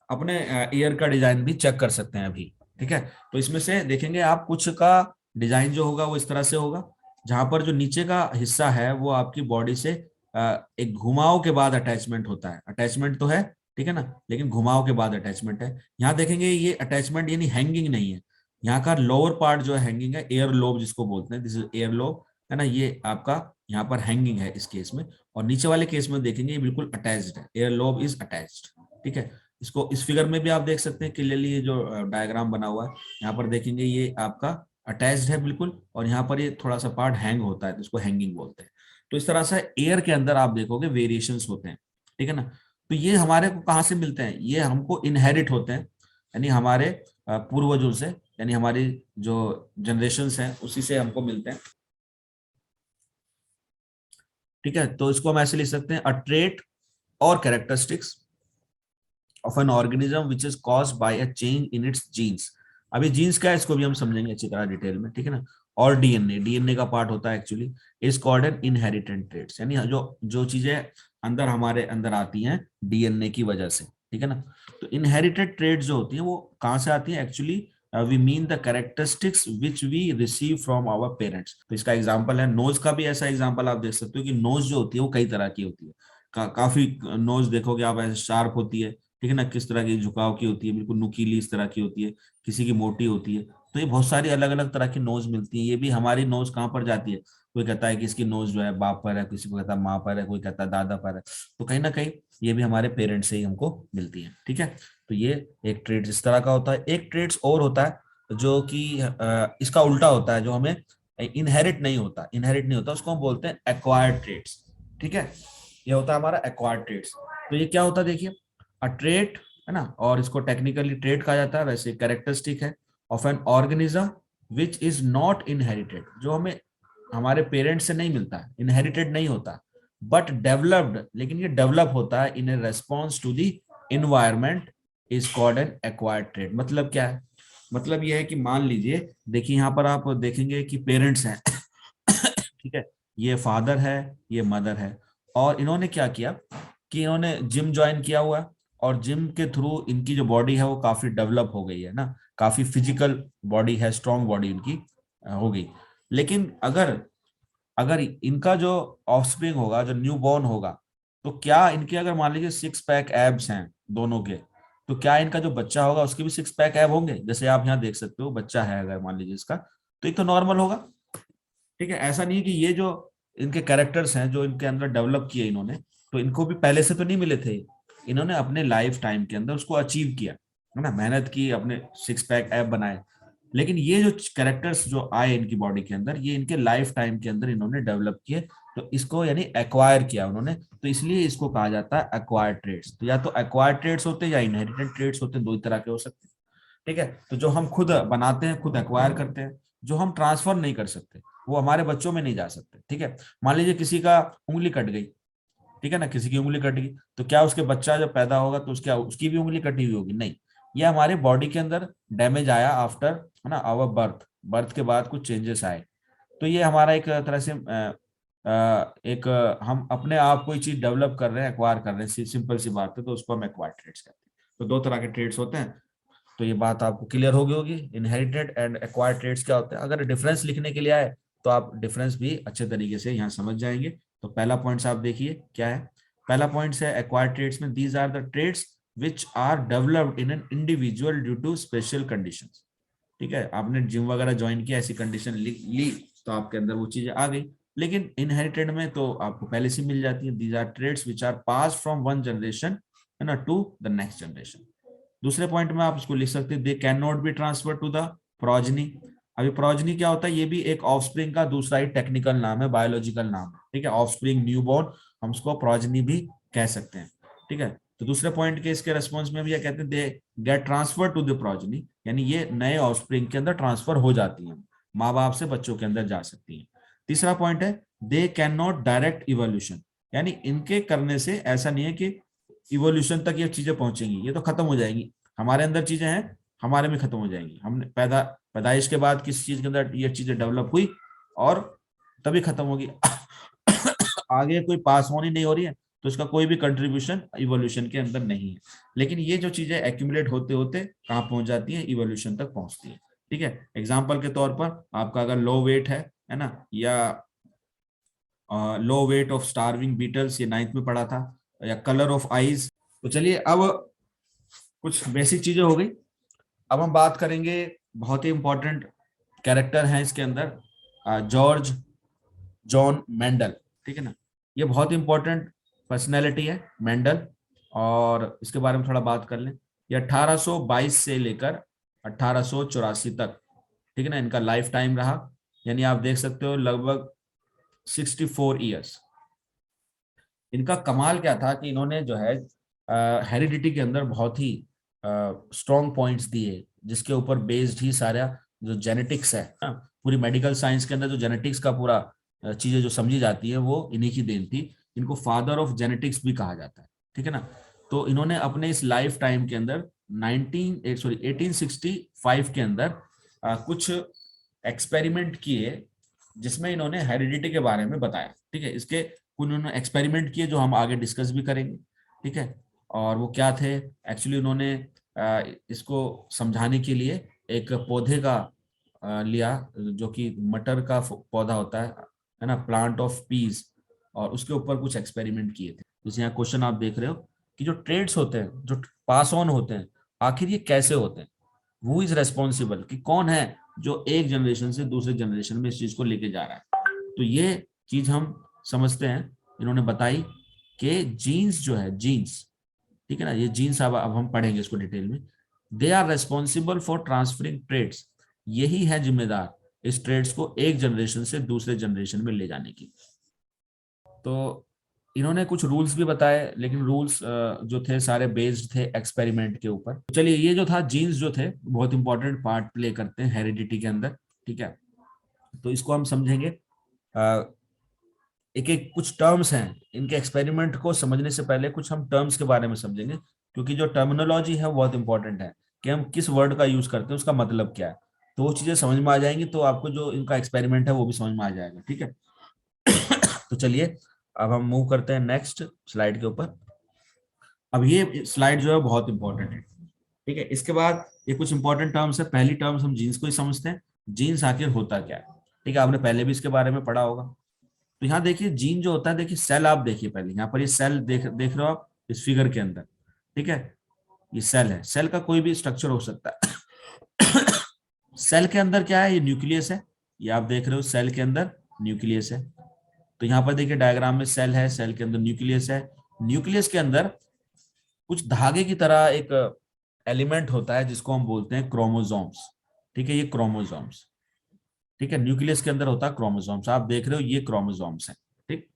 अपने ईयर का डिजाइन भी चेक कर सकते हैं अभी। ठीक है, तो इसमें से देखेंगे आप कुछ का डिजाइन जो होगा वो इस तरह से होगा, जहां पर जो नीचे का हिस्सा है वो आपकी बॉडी से एक घुमाव के बाद अटैचमेंट होता है। अटैचमेंट तो है, ठीक है ना, लेकिन घुमाव के बाद अटैचमेंट है। यहाँ देखेंगे ये अटैचमेंट यानी हैंगिंग नहीं है, यहाँ का लोअर पार्ट जो है हैंगिंग है, एयर लोब जिसको बोलते हैं, दिस इज एयर लोब, है ना, ये आपका यहाँ पर हैंगिंग है इस केस में। और नीचे वाले केस में देखेंगे ये बिल्कुल अटैच्ड है, एयर लोब इज अटैच्ड। ठीक है, इसको इस फिगर में भी आप देख सकते हैं क्लियरली, ये जो डायग्राम बना हुआ है यहाँ पर देखेंगे ये आपका अटैच्ड है बिल्कुल, और यहाँ पर ये थोड़ा सा पार्ट हैंग होता है तो इसको हैंगिंग बोलते हैं। तो इस तरह से एयर के अंदर आप देखोगे वेरिएशंस होते हैं। ठीक है ना, तो ये हमारे को कहाँ से मिलते हैं, ये हमको इनहेरिट होते हैं, यानी हमारे पूर्वजों से, यानी हमारी जो जनरेशंस हैं उसी से हमको मिलते हैं। ठीक है, तो इसको हम ऐसे लिख सकते हैं, अ ट्रेट और characteristics of an organism which is caused by a change in its genes. अभी जीन्स क्या है इसको भी हम समझेंगे अच्छी तरह डिटेल में। ठीक है ना, और डीएनए, डीएनए का पार्ट होता है actually, is called N inherited traits, यानी जो जो चीजें अंदर हमारे अंदर आती हैं डीएनए की वजह से। ठीक है ना, तो इनहेरिटेड ट्रेट्स जो होती हैं वो कहाँ से आती है actually, we mean the characteristics which we receive from our parents. तो इसका एग्जांपल है नोज का भी, ऐसा एग्जांपल आप देख सकते हो कि नोज जो होती है वो कई तरह की होती है। काफी नोज देखोगे आप ऐसे शार्प होती है, ठीक है ना, किस तरह की झुकाव की होती है, बिल्कुल नुकीली इस तरह की होती है, किसी की मोटी होती है। तो ये बहुत सारी अलग अलग तरह की नोज मिलती है। ये भी हमारी नोज कहाँ पर जाती है, कोई कहता है कि इसकी नोज जो है बाप पर है, किसी को कहता है माँ पर है, कोई कहता है दादा पर है। तो कहीं ना कहीं ये भी हमारे पेरेंट्स से ही हमको मिलती है। ठीक है, तो ये एक ट्रेड्स इस तरह का होता है। एक ट्रेड्स और होता है जो कि इसका उल्टा होता है, जो हमें इनहेरिट नहीं होता, इनहेरिट नहीं होता, उसको हम बोलते हैं एक्वायर्ड ट्रेड्स। ठीक है, ये होता है हमारा एक्वायर्ड ट्रेड्स। तो ये क्या होता है देखिए, अ ट्रेट, है ना, और इसको टेक्निकली ट्रेट कहा जाता है, वैसे कैरेक्टरिस्टिक है of an organism which is not inherited, जो हमें हमारे पेरेंट्स से नहीं मिलता, इनहेरिटेड नहीं होता, बट डेवलप्ड, लेकिन ये डेवलप होता है in a response to the environment, is called an acquired trait. मतलब क्या है, मतलब ये है कि मान लीजिए, देखिए यहाँ पर आप देखेंगे कि पेरेंट्स हैं ठीक है, ये फादर है, ये मदर है, और इन्होंने क्या किया कि इन्होंने जिम ज्वाइन किया हुआ है, और जिम के थ्रू इनकी जो बॉडी है वो काफी डेवलप हो गई है ना, काफी फिजिकल बॉडी है, स्ट्रॉन्ग बॉडी इनकी हो गई। लेकिन अगर अगर इनका जो ऑफस्प्रिंग होगा, जो न्यू बॉर्न होगा, तो क्या इनके अगर मान लीजिए सिक्स पैक एब्स हैं दोनों के, तो क्या इनका जो बच्चा होगा उसके भी सिक्स पैक एब होंगे? जैसे आप यहाँ देख सकते हो, बच्चा है अगर मान लीजिए इसका, तो ये तो नॉर्मल होगा। ठीक है, ऐसा नहीं है कि ये जो इनके कैरेक्टर्स हैं जो इनके अंदर डेवलप किए इन्होंने, तो इनको भी पहले से तो नहीं मिले थे, इन्होंने अपने लाइफ टाइम के अंदर उसको अचीव किया, है ना, मेहनत की, अपने सिक्स पैक एब बनाए। लेकिन ये जो कैरेक्टर्स जो आए इनकी बॉडी के अंदर, ये इनके लाइफ टाइम के अंदर इन्होंने डेवलप किए, तो इसको यानी एक्वायर किया उन्होंने, तो इसलिए इसको कहा जाता है एक्वायर्ड ट्रेड्स। तो या तो एक्वायर्ड ट्रेड्स होते हैं या इनहेरिटेड ट्रेड्स होते हैं, दो ही तरह के हो सकते हैं। ठीक है, तो जो हम खुद बनाते हैं, खुद एक्वायर करते हैं, जो हम ट्रांसफर नहीं कर सकते, वो हमारे बच्चों में नहीं जा सकते। ठीक है, मान लीजिए किसी का उंगली कट गई, ठीक है ना, किसी की उंगली कट गई, तो क्या उसके बच्चा जब पैदा होगा तो उसके उसकी भी उंगली कटी हुई होगी? नहीं, ये हमारे बॉडी के अंदर डैमेज आया आफ्टर, है ना, आवर बर्थ, बर्थ के बाद कुछ चेंजेस आए, तो ये हमारा एक तरह से एक हम अपने आप को चीज डेवलप कर रहे हैं, एक्वायर कर रहे हैं, सिंपल सी बात है, तो उसको हम एक्वायर ट्रेड्स कहते हैं। तो दो तरह के ट्रेड्स होते हैं, तो ये बात आपको क्लियर हो गई होगी, इनहेरिटेड एंड एक्वायर्ड ट्रेड्स क्या होते हैं। अगर डिफरेंस लिखने के लिए आए तो आप डिफरेंस भी अच्छे तरीके से यहाँ समझ जाएंगे। तो पहला पॉइंट्स आप देखिए क्या है, पहला पॉइंट्स है एक्वायर्ड ट्रेड्स में, these are the traits which are developed in an individual due to special conditions. ठीक है, आपने जिम वगैरह ज्वाइन किया, ऐसी कंडीशन ली तो आपके अंदर वो चीजें आ गई। लेकिन इनहेरिटेड में तो आपको पहले से मिल जाती है। These are traits which are pass from one generation है ना टू द नेक्स्ट जनरेशन। दूसरे पॉइंट में आप इसको लिख सकते हैं, they can not be transfer to the progeny. अभी प्रोजनी क्या होता है, ये भी एक ऑफस्प्रिंग का दूसरा ही टेक्निकल नाम है, बायोलॉजिकल नाम है। ठीक है, ऑफस्प्रिंग, न्यूबॉर्न, हम उसको प्रोजनी भी कह सकते हैं। ठीक है, तो दूसरे पॉइंट के इसके रेस्पॉन्स में भी क्या कहते हैं, they get transfer to the progeny, यानी ये नए ऑफस्प्रिंग के अंदर ट्रांसफर हो जाती हैं, माँ बाप से बच्चों के अंदर जा सकती हैं। तीसरा पॉइंट है, दे कैन नॉट डायरेक्ट इवोल्यूशन, यानी इनके करने से ऐसा नहीं है कि इवोल्यूशन तक ये चीजें पहुंचेंगी, ये तो खत्म हो जाएंगी। हमारे अंदर चीजें हैं, हमारे में खत्म हो जाएंगी। हमने पैदाइश के बाद किसी चीज के अंदर ये चीजें डेवलप हुई और तभी खत्म होगी। आगे कोई पास ऑन ही नहीं हो रही है तो इसका कोई भी कंट्रीब्यूशन इवोल्यूशन के अंदर नहीं है। लेकिन ये जो चीजें एक्यूमुलेट होते होते कहाँ पहुंच जाती है, इवोल्यूशन तक पहुंचती है। ठीक है, एग्जाम्पल के तौर पर आपका अगर लो वेट है ना, या लो वेट ऑफ स्टार्विंग बीटल्स, ये 9th में पढ़ा था, या कलर ऑफ आईज। तो चलिए अब कुछ बेसिक चीजें हो गई। अब हम बात करेंगे, बहुत ही इंपॉर्टेंट कैरेक्टर है इसके अंदर, जॉर्ज जॉन मेंडल। ठीक है ना, ये बहुत इंपॉर्टेंट पर्सनैलिटी है मेंडल, और इसके बारे में थोड़ा बात कर लें। ये 1822 से लेकर 1884 तक, ठीक है ना, इनका लाइफ टाइम रहा, यानी आप देख सकते हो लगभग 64 ईयर्स। इनका कमाल क्या था कि इन्होंने जो है हेरिडिटी के अंदर बहुत ही स्ट्रॉन्ग पॉइंट्स दिए, जिसके ऊपर बेस्ड ही सारा जो जेनेटिक्स है ना, पूरी मेडिकल साइंस के अंदर जो जेनेटिक्स का पूरा चीजें जो समझी जाती है वो इन्हीं की देन थी। इनको फादर ऑफ जेनेटिक्स भी कहा जाता है। ठीक है ना, तो इन्होंने अपने इस लाइफ टाइम के अंदर 1865 के अंदर कुछ एक्सपेरिमेंट किए, जिसमें इन्होंने हेरिडिटी के बारे में बताया। ठीक है, इसके उन्होंने एक्सपेरिमेंट किए जो हम आगे डिस्कस भी करेंगे। ठीक है, और वो क्या थे एक्चुअली, उन्होंने इसको समझाने के लिए एक पौधे का लिया, जो कि मटर का पौधा होता है ना, प्लांट ऑफ पीस, और उसके ऊपर कुछ एक्सपेरिमेंट किए थे। जैसे यहाँ क्वेश्चन आप देख रहे हो कि जो ट्रेड्स होते हैं, जो पास ऑन होते हैं, आखिर ये कैसे होते हैं, वो इज रेस्पॉन्सिबल, कि कौन है जो एक जनरेशन से दूसरे जनरेशन में इस चीज को लेके जा रहा है। तो ये चीज हम समझते हैं, इन्होंने बताई कि जीन्स जो है, जीन्स, ठीक है ना, ये जीन्स अब हम पढ़ेंगे इसको डिटेल में। They are responsible for transferring traits, यही है जिम्मेदार इस ट्रेड्स को एक जनरेशन से दूसरे जनरेशन में ले जाने की। तो इन्होंने कुछ रूल्स भी बताए, लेकिन रूल्स जो थे सारे बेस्ड थे एक्सपेरिमेंट के ऊपर। चलिए, ये जो था जीन्स जो थे बहुत इंपॉर्टेंट पार्ट प्ले करते हैं हेरिडिटी के अंदर। ठीक है, तो इसको हम समझेंगे। एक एक कुछ टर्म्स हैं, इनके एक्सपेरिमेंट को समझने से पहले कुछ हम टर्म्स के बारे में समझेंगे, क्योंकि जो टर्मिनोलॉजी है वो बहुत इंपॉर्टेंट है, कि हम किस वर्ड का यूज करते हैं, उसका मतलब क्या है। तो वो चीजें समझ में आ जाएंगी तो आपको जो इनका एक्सपेरिमेंट है वो भी समझ में आ जाएगा। ठीक है, तो चलिए अब हम मूव करते हैं नेक्स्ट स्लाइड के ऊपर। अब ये स्लाइड जो है बहुत इंपॉर्टेंट है। ठीक है, इसके बाद ये कुछ इंपॉर्टेंट टर्म्स है। पहली टर्म्स हम जीन्स को ही समझते हैं, जीन्स आखिर होता क्या है। ठीक है, आपने पहले भी इसके बारे में पढ़ा होगा। तो यहाँ देखिए जीन जो होता है, देखिए सेल, आप देखिए पहले यहाँ पर ये सेल देख रहे हो आप इस फिगर के अंदर। ठीक है, ये सेल है, सेल का कोई भी स्ट्रक्चर हो सकता है। सेल के अंदर क्या है, ये न्यूक्लियस है, ये आप देख रहे हो सेल के अंदर न्यूक्लियस है। तो यहाँ पर देखिए डायग्राम में सेल है, सेल के अंदर न्यूक्लियस है। न्यूक्लियस के अंदर कुछ धागे की तरह एक एलिमेंट होता है जिसको हम बोलते हैं क्रोमोसोम्स। ठीक है, ये क्रोमोसोम्स, ठीक है, न्यूक्लियस के अंदर होता है क्रोमोसोम्स, आप देख रहे हो ये क्रोमोसोम्स है। ठीक,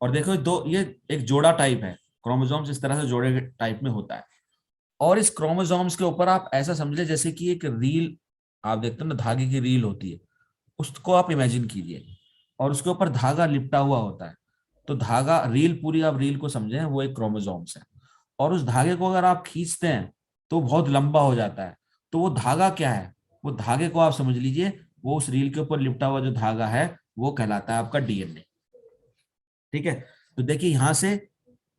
और देखो दो, ये एक जोड़ा टाइप है, क्रोमोसोम्स इस तरह से जोड़े टाइप में होता है। और इस क्रोमोसोम्स के ऊपर आप ऐसा समझ ले जैसे कि एक रील, आप देखते हो ना धागे की रील होती है, उसको आप इमेजिन कीजिए, और उसके ऊपर धागा लिपटा हुआ होता है। तो धागा, रील पूरी आप रील को समझें, वो एक क्रोमोसोम्स है। और उस धागे को अगर आप खींचते हैं तो बहुत लंबा हो जाता है। तो वो धागा क्या है, वो धागे को आप समझ लीजिए, वो उस रील के ऊपर लिपटा हुआ जो धागा है वो कहलाता है आपका डीएनए। ठीक है, तो देखिए यहां से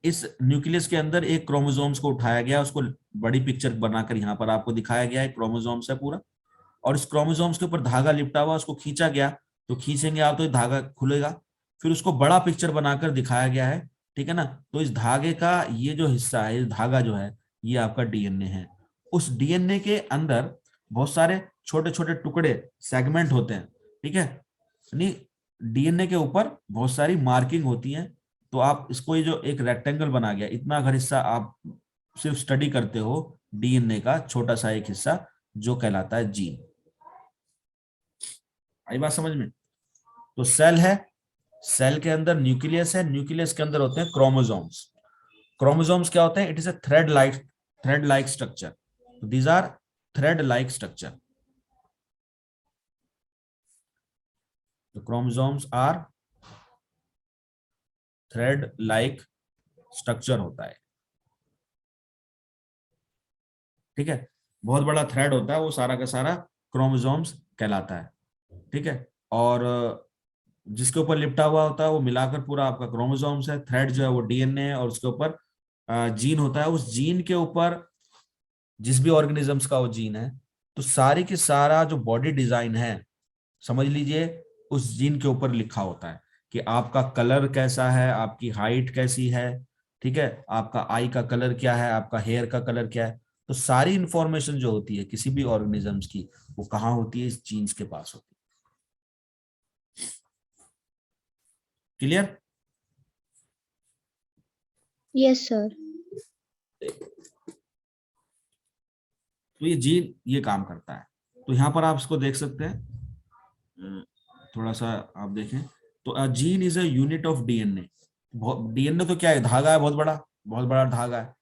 इस न्यूक्लियस के अंदर एक क्रोमोसोम्स को उठाया गया, उसको बड़ी पिक्चर बनाकर यहाँ पर आपको दिखाया गया है, क्रोमोसोम्स है पूरा, और इस क्रोमोसोम्स के ऊपर धागा लिपटा हुआ, उसको खींचा गया, तो खींचेंगे आप तो ये धागा खुलेगा, फिर उसको बड़ा पिक्चर बनाकर दिखाया गया है। ठीक है ना, तो इस धागे का ये जो हिस्सा है, इस धागा जो है, ये आपका डीएनए है। उस डीएनए के अंदर बहुत सारे छोटे छोटे टुकड़े, सेगमेंट होते हैं, ठीक है, यानी डीएनए के ऊपर बहुत सारी मार्किंग होती हैं। तो आप इसको, ये जो एक रेक्टेंगल बना गया, इतना अगर हिस्सा आप सिर्फ स्टडी करते हो डीएनए का, छोटा सा एक हिस्सा जो कहलाता है जीन। आई बात समझ में? तो सेल है, सेल के अंदर न्यूक्लियस है, न्यूक्लियस के अंदर होते हैं क्रोमोसोम्स। क्रोमोसोम्स क्या होते हैं? It is a thread like structure. These are thread like structure. The chromosomes are thread like structure होता है, ठीक है। बहुत बड़ा थ्रेड होता है, वो सारा का सारा क्रोमोसोम्स कहलाता है, ठीक है। और जिसके ऊपर लिपटा हुआ होता है वो मिलाकर पूरा आपका क्रोमोसोम्स है। थ्रेड जो है वो डीएनए है, और उसके ऊपर जीन होता है। उस जीन के ऊपर जिस भी ऑर्गेनिजम्स का वो जीन है, तो सारी की सारा जो बॉडी डिजाइन है, समझ लीजिए उस जीन के ऊपर लिखा होता है कि आपका कलर कैसा है, आपकी हाइट कैसी है, ठीक है, आपका आई का कलर क्या है, आपका हेयर का कलर क्या है। तो सारी इंफॉर्मेशन जो होती है किसी भी ऑर्गेनिजम्स की, वो कहाँ होती है? इस जीन्स के पास होती है। क्लियर? Yes sir. तो ये जीन ये काम करता है। तो यहाँ पर आप इसको देख सकते हैं, थोड़ा सा आप देखें तो gene is a unit of DNA. DNA तो क्या है? धागा है, बहुत बड़ा धागा है।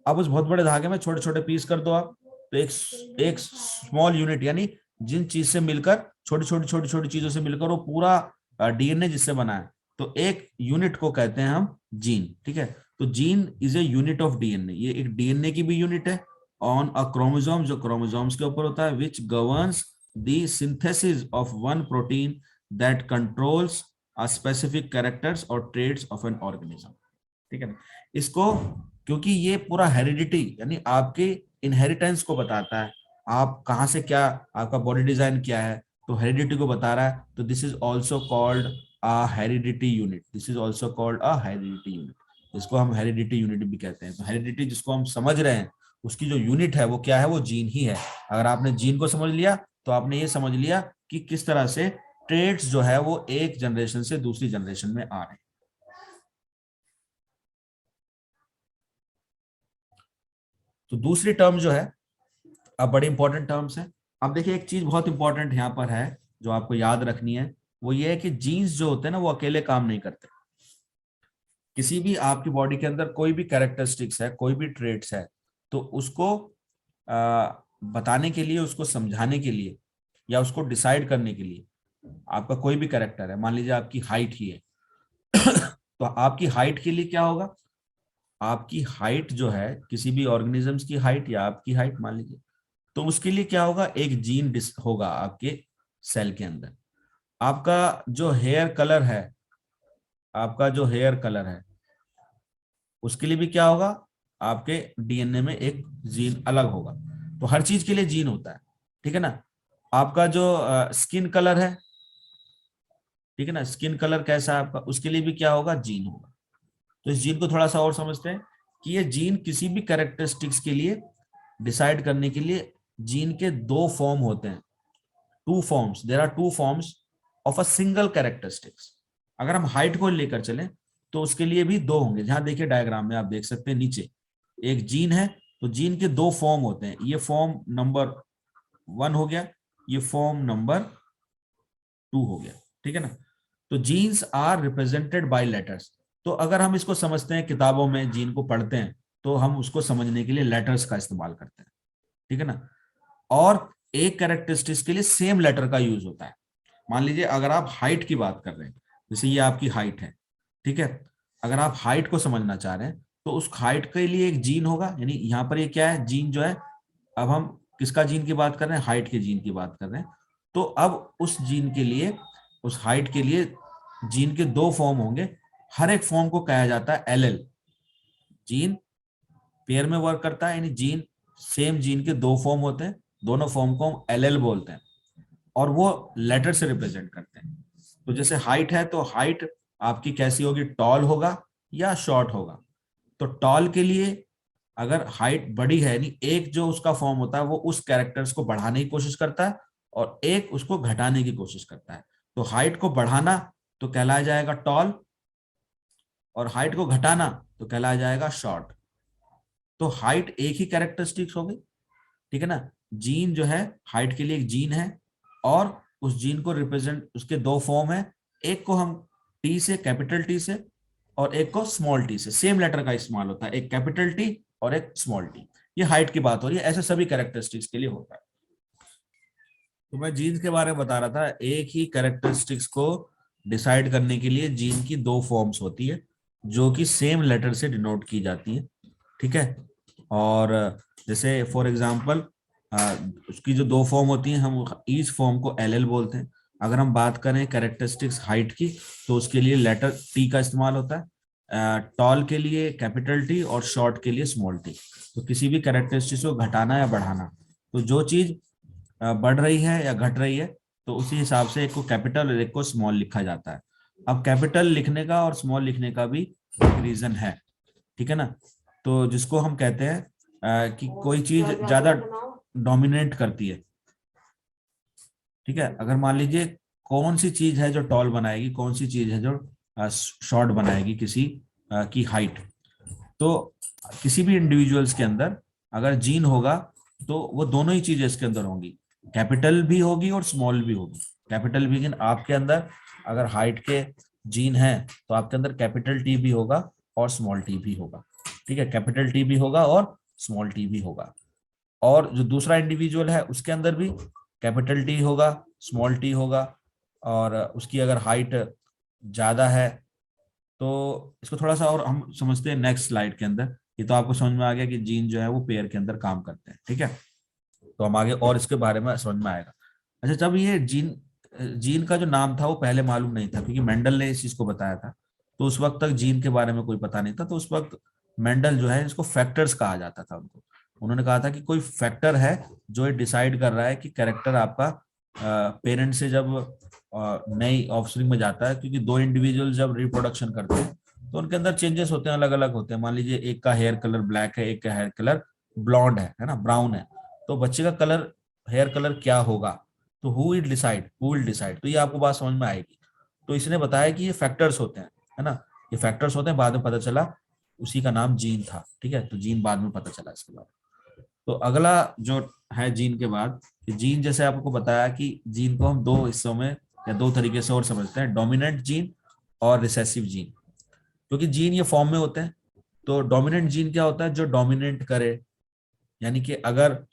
अब उस बहुत बड़े धागे में छोटे छोटे पीस कर दो आप, तो एक स्मॉल यूनिट, यानी जिन चीज से मिलकर, छोटी छोटी चीजों से मिलकर वो पूरा डीएनए जिससे बना है, तो एक यूनिट को कहते हैं हम जीन, ठीक है। तो gene is a unit of DNA, ये एक डीएनए की भी यूनिट है। ऑन अ क्रोमोसोम, जो क्रोमोसोम्स के ऊपर होता है, which governs the synthesis of one protein that controls a specific characters और ट्रेड्स ऑफ एन ऑर्गेनिज्म, ठीक है ना। इसको, क्योंकि ये पूरा हेरिडिटी यानी आपके इनहेरिटेंस को बताता है, आप कहाँ से क्या, आपका बॉडी डिजाइन क्या है, तो हेरिडिटी को बता रहा है। तो this is also called a heredity unit, this is also called a heredity unit. इसको हम हेरिडिटी यूनिट भी कहते हैं। तो हेरिडिटी जिसको हम समझ रहे हैं, उसकी जो यूनिट है वो क्या है? वो जीन ही है। अगर आपने जीन को समझ लिया तो आपने ये समझ लिया कि किस तरह से ट्रेड्स जो है वो एक जनरेशन से दूसरी जनरेशन में आ रहे हैं। तो दूसरी टर्म जो है, अब बड़ी इंपॉर्टेंट टर्म्स है। अब देखिए एक चीज बहुत इंपॉर्टेंट यहाँ पर है जो आपको याद रखनी है, वो ये है कि जीन्स जो होते हैं ना, वो अकेले काम नहीं करते। किसी भी आपकी बॉडी के अंदर कोई भी कैरेक्टरिस्टिक्स है, कोई भी ट्रेट्स है, तो उसको बताने के लिए, उसको समझाने के लिए, या उसको डिसाइड करने के लिए, आपका कोई भी कैरेक्टर है, मान लीजिए आपकी हाइट ही है तो आपकी हाइट के लिए क्या होगा? आपकी हाइट जो है, किसी भी ऑर्गेनिजम्स की हाइट या आपकी हाइट मान लीजिए, तो उसके लिए क्या होगा? एक जीन होगा आपके सेल के अंदर। आपका जो हेयर कलर है, आपका जो हेयर कलर है, उसके लिए भी क्या होगा? आपके डीएनए में एक जीन अलग होगा। तो हर चीज के लिए जीन होता है, ठीक है ना। आपका जो स्किन कलर है, ठीक है ना, स्किन कलर कैसा है आपका, उसके लिए भी क्या होगा? जीन होगा। तो इस जीन को थोड़ा सा और समझते हैं कि ये जीन किसी भी कैरेक्टरिस्टिक्स के लिए डिसाइड करने के लिए, जीन के दो फॉर्म होते हैं, two forms, there are two forms of a single characteristics. अगर हम हाइट को लेकर चलें तो उसके लिए भी दो होंगे। जहां देखिए डायग्राम में आप देख सकते हैं, नीचे एक जीन है, तो जीन के दो फॉर्म होते हैं। ये फॉर्म नंबर 1 हो गया, ये फॉर्म नंबर 2 हो गया, ठीक है ना। तो genes are represented by letters. तो अगर हम इसको समझते हैं, किताबों में जीन को पढ़ते हैं, तो हम उसको समझने के लिए लेटर्स का इस्तेमाल करते हैं, ठीक है ना। और एक कैरेक्टरिस्टिक्स के लिए सेम लेटर का यूज होता है। मान लीजिए अगर आप हाइट की बात कर रहे हैं, जैसे ये आपकी हाइट है, ठीक है। अगर आप हाइट को समझना चाह रहे हैं तो उस हाइट के लिए एक जीन होगा, यानी यहाँ पर ये क्या है? जीन जो है। अब हम किसका जीन की बात कर रहे हैं? हाइट के जीन की बात कर रहे हैं। तो अब उस जीन के लिए, उस हाइट के लिए जीन के दो फॉर्म होंगे। हर एक फॉर्म को कहा जाता है एलएल। जीन पेयर में वर्क करता है, यानी जीन, सेम जीन के दो फॉर्म होते हैं, दोनों फॉर्म को हम एलएल बोलते हैं, और वो लेटर से रिप्रेजेंट करते हैं। तो जैसे हाइट है, तो हाइट आपकी कैसी होगी? टॉल होगा या शॉर्ट होगा? तो टॉल के लिए अगर हाइट बड़ी है, यानी एक जो उसका फॉर्म होता है वो उस कैरेक्टर्स को बढ़ाने की कोशिश करता है और एक उसको घटाने की कोशिश करता है। तो हाइट को बढ़ाना तो कहलाया जाएगा टॉल, और हाइट को घटाना तो कहलाया जाएगा शॉर्ट। तो हाइट एक ही कैरेक्टरिस्टिक्स हो गई, ठीक है ना। जीन जो है हाइट के लिए एक जीन है, और उस जीन को रिप्रेजेंट, उसके दो फॉर्म है, एक को हम टी से, कैपिटल टी से, और एक को स्मॉल टी से। सेम लेटर का इस्तेमाल होता है, एक कैपिटल टी और एक स्मॉल टी। ये हाइट की बात हो रही है, ऐसे सभी कैरेक्टरिस्टिक्स के लिए होता है। तो मैं जीन्स के बारे में बता रहा था, एक ही कैरेक्टरिस्टिक्स को डिसाइड करने के लिए जीन की दो फॉर्म्स होती है जो कि सेम लेटर से डिनोट की जाती है, ठीक है। और जैसे फॉर एग्जांपल उसकी जो दो फॉर्म होती हैं, हम ईच फॉर्म को एल एल बोलते हैं। अगर हम बात करें कैरेक्टरिस्टिक्स हाइट की, तो उसके लिए लेटर टी का इस्तेमाल होता है, टॉल के लिए कैपिटल टी और शॉर्ट के लिए स्मॉल टी। तो किसी भी कैरेक्टरिस्टिक्स को घटाना या बढ़ाना, तो जो चीज बढ़ रही है या घट रही है, तो उसी हिसाब से एक को कैपिटल और एक को स्मॉल लिखा जाता है। अब कैपिटल लिखने का और स्मॉल लिखने का भी एक रीजन है, ठीक है ना। तो जिसको हम कहते हैं कि कोई चीज ज्यादा डोमिनेट करती है, ठीक है। अगर मान लीजिए कौन सी चीज है जो टॉल बनाएगी, कौन सी चीज है जो शॉर्ट बनाएगी किसी की हाइट, तो किसी भी इंडिविजुअल्स के अंदर अगर जीन होगा तो वो दोनों ही चीजें इसके अंदर होंगी, कैपिटल भी होगी और स्मॉल भी होगी। कैपिटल भी, लेकिन आपके अंदर अगर हाइट के जीन है तो आपके अंदर कैपिटल टी भी होगा और स्मॉल टी भी होगा, ठीक है। कैपिटल टी भी होगा और स्मॉल टी भी होगा। और जो दूसरा इंडिविजुअल है उसके अंदर भी कैपिटल टी होगा, स्मॉल टी होगा, और उसकी अगर हाइट ज्यादा है, तो इसको थोड़ा सा और हम समझते हैं नेक्स्ट स्लाइड के अंदर। ये तो आपको समझ में आ गया कि जीन जो है वो पेयर के अंदर काम करते हैं, ठीक है। तो हम आगे और इसके बारे में समझ में आएगा। अच्छा, जब ये जीन जीन का जो नाम था वो पहले मालूम नहीं था, क्योंकि मेंडल ने इस चीज को बताया था। तो उस वक्त तक जीन के बारे में कोई पता नहीं था। तो उस वक्त मेंडल जो है, इसको फैक्टर्स कहा जाता था उनको। उन्होंने कहा था कि कोई फैक्टर है जो ये डिसाइड कर रहा है कि कैरेक्टर आपका पेरेंट से जब नई ऑफस्प्रिंग में जाता है, क्योंकि दो इंडिविजुअल जब रिप्रोडक्शन करते हैं तो उनके अंदर चेंजेस होते हैं, अलग अलग होते हैं। मान लीजिए एक का हेयर कलर ब्लैक है, एक का हेयर कलर ब्लॉन्ड है ना, ब्राउन है। तो बच्चे का कलर, हेयर कलर क्या होगा, तो हु विल डिसाइड, तो ये आपको बात समझ में आएगी। तो इसने बताया कि ये फैक्टर्स होते हैं, है ना, ये फैक्टर्स होते हैं। बाद में पता चला उसी का नाम जीन था, ठीक है। तो जीन बाद में पता चला इसके बाद। तो अगला जो है जीन के बाद, कि जीन जैसे आपको बताया कि जीन को हम दो हिस्सों में या दो तरीके से और समझते हैं, डोमिनेंट जीन और रिसेसिव जीन। क्योंकि जीन ये फॉर्म में होते हैं। तो डोमिनेंट जीन क्या होता है, जो डोमिनेट करे, यानी कि अगर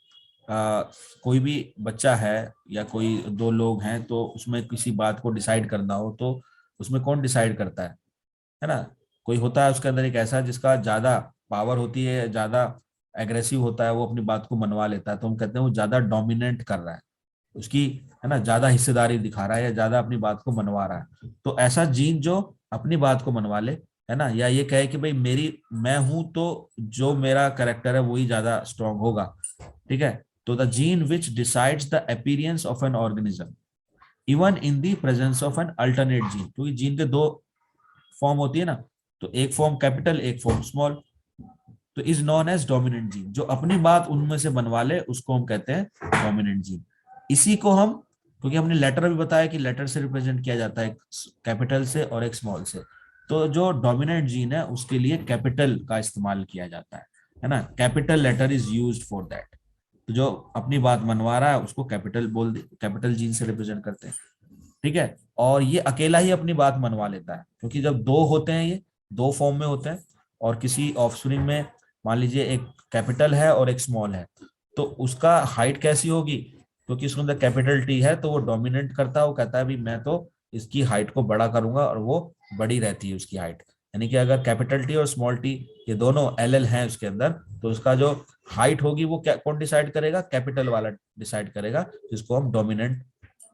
कोई भी बच्चा है या कोई दो लोग हैं, तो उसमें किसी बात को डिसाइड करना हो तो उसमें कौन डिसाइड करता है ना। कोई होता है उसके अंदर एक ऐसा जिसका ज्यादा पावर होती है, ज्यादा एग्रेसिव होता है, वो अपनी बात को मनवा लेता है, तो हम कहते हैं वो ज्यादा डोमिनेट कर रहा है, उसकी, है ना, ज्यादा हिस्सेदारी दिखा रहा है या ज्यादा अपनी बात को मनवा रहा है। तो ऐसा जीन जो अपनी बात को मनवा ले, है ना, या ये कहे कि भाई मैं हूं तो जो मेरा कैरेक्टर है वही ज्यादा स्ट्रांग होगा, ठीक है। तो the gene which decides the appearance of an organism even in the presence of an alternate gene, क्योंकि जीन के दो फॉर्म होती है ना, तो एक फॉर्म कैपिटल, एक फॉर्म स्मॉल, तो is known as dominant gene. जो अपनी बात उनमें से बनवा ले उसको हम कहते हैं डोमिनेंट जीन। इसी को हम, क्योंकि हमने लेटर भी बताया कि लेटर से रिप्रेजेंट किया जाता है, एक कैपिटल से और एक स्मॉल से। तो जो डोमिनेंट जीन है उसके लिए कैपिटल का इस्तेमाल किया जाता है ना, capital letter is used for that. तो जो अपनी बात मनवा रहा है उसको कैपिटल कैपिटल जीन से रिप्रेजेंट करते हैं, ठीक है। और ये अकेला ही अपनी बात मनवा लेता है, क्योंकि जब दो होते हैं, ये दो फॉर्म में होते हैं, और किसी ऑफस्प्रिंग में मान लीजिए एक कैपिटल है और एक स्मॉल है, तो उसका हाइट कैसी होगी, क्योंकि उसके अंदर कैपिटल टी है तो वो डोमिनेट करता है, वो कहता है भी मैं तो इसकी हाइट को बड़ा करूंगा, और वो बड़ी रहती है उसकी हाइट। यानी कि अगर कैपिटल टी और स्मॉल टी ये दोनों एल एल हैं उसके अंदर, तो उसका जो हाइट होगी वो क्या, कौन डिसाइड करेगा, कैपिटल वाला डिसाइड करेगा, जिसको हम डोमिनेंट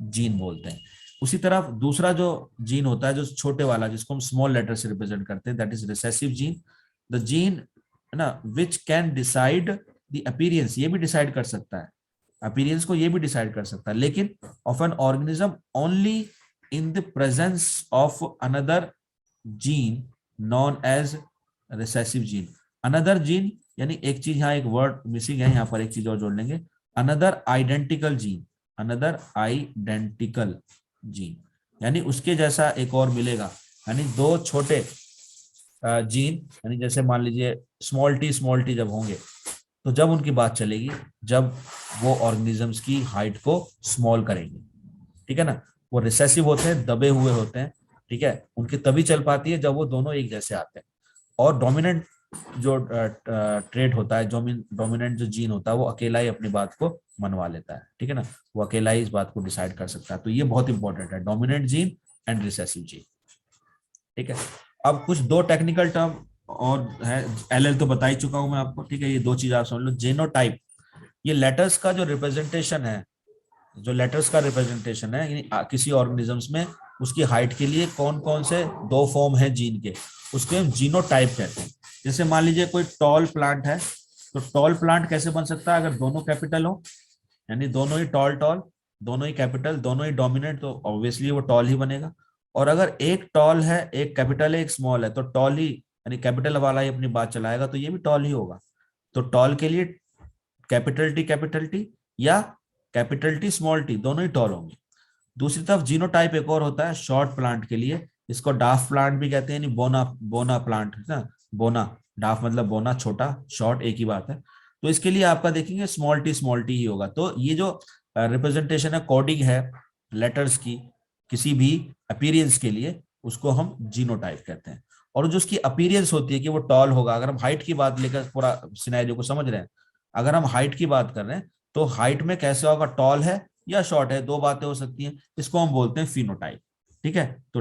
जीन बोलते हैं। उसी तरह दूसरा जो जीन होता है, जो छोटे वाला, जिसको हम स्मॉल लेटर से रिप्रेजेंट करते हैं, that is recessive gene. The gene, है ना, which can decide the appearance, ये भी डिसाइड कर सकता है, अपीयरेंस को ये भी डिसाइड कर सकता है, लेकिन of an organism only in the presence of another gene known as recessive gene. Another gene यानी एक चीज, यहाँ एक वर्ड मिसिंग है, यहाँ पर एक चीज और जोड़ लेंगे, another identical gene, another identical gene, यानी उसके जैसा एक और मिलेगा। यानी दो छोटे जीन, यानी जैसे मान लीजिए स्मॉल टी जब होंगे, तो जब उनकी बात चलेगी, जब वो ऑर्गेनिजम्स की हाइट को स्मॉल करेंगे, ठीक है ना, वो रिसेसिव होते हैं, दबे हुए होते हैं, ठीक है, उनकी तभी चल पाती है जब वो दोनों एक जैसे आते हैं। और डोमिनेंट जो ट्रेट होता है, डोमिनेंट जो जीन होता है, वो अकेला ही अपनी बात को मनवा लेता है, ठीक है ना, वो अकेला ही इस बात को डिसाइड कर सकता है। तो ये बहुत इंपॉर्टेंट है, dominant gene and recessive gene, ठीक है। अब कुछ दो टेक्निकल टर्म और है, एल तो बता ही चुका हूं मैं आपको, ठीक है, ये दो चीज आप समझ लो। जीनोटाइप, ये लेटर्स का जो रिप्रेजेंटेशन है, जो लेटर्स का रिप्रेजेंटेशन है, यानी किसी ऑर्गेनिजम्स में उसकी हाइट के लिए कौन कौन से दो फॉर्म है जीन के, उसके हम जीनोटाइप कहते हैं। जैसे मान लीजिए कोई टॉल प्लांट है, तो टॉल प्लांट कैसे बन सकता है, अगर दोनों कैपिटल हो, यानी दोनों ही टॉल टॉल, दोनों ही कैपिटल, दोनों ही डोमिनेंट, तो ऑब्वियसली वो टॉल ही बनेगा। और अगर एक टॉल है, एक कैपिटल है, एक स्मॉल है, तो टॉल ही, यानी कैपिटल वाला ही अपनी बात चलाएगा, तो ये भी टॉल ही होगा। तो टॉल के लिए कैपिटल टी या कैपिटल टी स्मॉल टी, दोनों ही टॉल होंगे। दूसरी तरफ जीनोटाइप एक और होता है शॉर्ट प्लांट के लिए, इसको डाफ प्लांट भी कहते हैं, यानी बोना बोना प्लांट है ना, बोना, डाफ मतलब बोना छोटा, शॉर्ट एक ही बात है। तो इसके लिए आपका देखेंगे स्मॉल टी ही होगा। तो ये जो रिप्रेजेंटेशन है, कोडिंग है लेटर्स की किसी भी अपीयरेंस के लिए, उसको हम जीनोटाइप कहते हैं। और जो उसकी अपीयरेंस होती है कि वो टॉल होगा, अगर हम हाइट की बात लेकर पूरा सिनेरियो को समझ रहे हैं, अगर हम हाइट की बात कर रहे हैं, तो हाइट में कैसे होगा, टॉल है या शॉर्ट है, दो बातें हो सकती हैं, इसको हम बोलते हैं फिनोटाइप, ठीक है। तो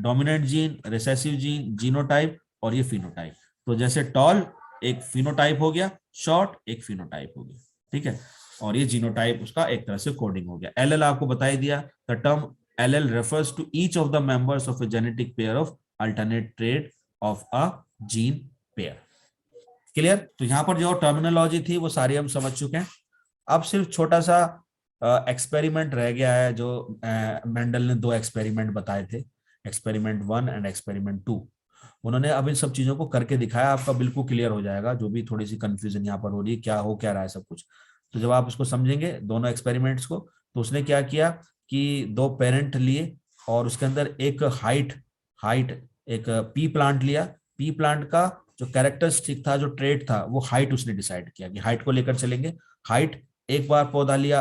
dominant gene, recessive gene, genotype और ये फिनोटाइप। तो जैसे टॉल एक फिनोटाइप हो गया, शॉर्ट एक फिनोटाइप हो गया, ठीक है। और ये जीनोटाइप उसका एक तरह से कोडिंग हो गया। एल आपको बता ही दिया, the term allele refers to each of the members of a genetic pair of alternate trait of a gene pair. Clear. तो यहाँ पर जो टर्मिनोलॉजी थी वो सारी हम समझ चुके हैं। अब सिर्फ छोटा सा एक्सपेरिमेंट रह गया है, जो मेंडल ने दो एक्सपेरिमेंट बताए थे, एक्सपेरिमेंट 1 एंड एक्सपेरिमेंट 2। उन्होंने अब इन सब चीजों को करके दिखाया, आपका बिल्कुल क्लियर हो जाएगा, जो भी थोड़ी सी कंफ्यूजन यहाँ पर हो रही है, क्या हो क्या रहा है सब कुछ। तो जब आप उसको समझेंगे दोनों एक्सपेरिमेंट्स को, तो उसने क्या किया कि दो पेरेंट लिए और उसके अंदर एक हाइट हाइट एक पी प्लांट लिया। पी प्लांट का जो कैरेक्टरिस्टिक था, जो ट्रेट था, वो हाइट उसने डिसाइड किया कि हाइट को लेकर चलेंगे। हाइट, एक बार पौधा लिया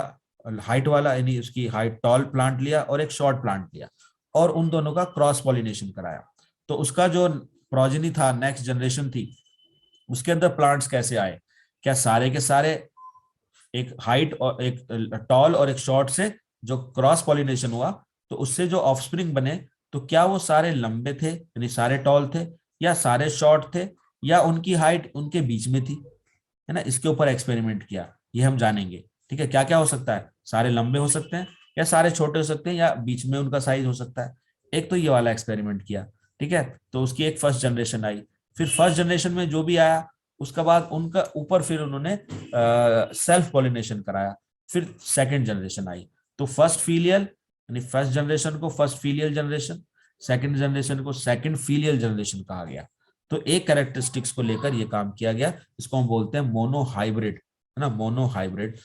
हाइट वाला, यानी उसकी हाइट टॉल प्लांट लिया और एक शॉर्ट प्लांट लिया, और उन दोनों का क्रॉस पॉलिनेशन कराया। तो उसका जो प्रोजेनी था, नेक्स्ट जनरेशन थी, उसके अंदर प्लांट्स कैसे आए, क्या सारे के सारे एक हाइट और एक टॉल और एक शॉर्ट से जो क्रॉस पॉलिनेशन हुआ, तो उससे जो ऑफस्प्रिंग बने, तो क्या वो सारे लंबे थे, यानी सारे टॉल थे, या सारे शॉर्ट थे, या उनकी हाइट उनके बीच में थी, है ना। इसके ऊपर एक्सपेरिमेंट किया, ये हम जानेंगे, ठीक है। क्या क्या हो सकता है, सारे लंबे हो सकते हैं, या सारे छोटे हो सकते हैं, या बीच में उनका साइज हो सकता है। एक तो ये वाला एक्सपेरिमेंट किया, ठीक है। तो उसकी एक फर्स्ट जनरेशन आई, फिर फर्स्ट जनरेशन में जो भी आया, उसके बाद उनका ऊपर फिर उन्होंने सेल्फ पॉलिनेशन कराया, फिर सेकंड जनरेशन आई। तो फर्स्ट फीलियल, यानी फर्स्ट जनरेशन को first filial generation, second generation को सेकंड फीलियल जनरेशन कहा गया। तो एक कैरेक्टरिस्टिक्स को लेकर ये काम किया गया, इसको हम बोलते हैं मोनो हाइब्रिड, है ना, मोनो हाइब्रिड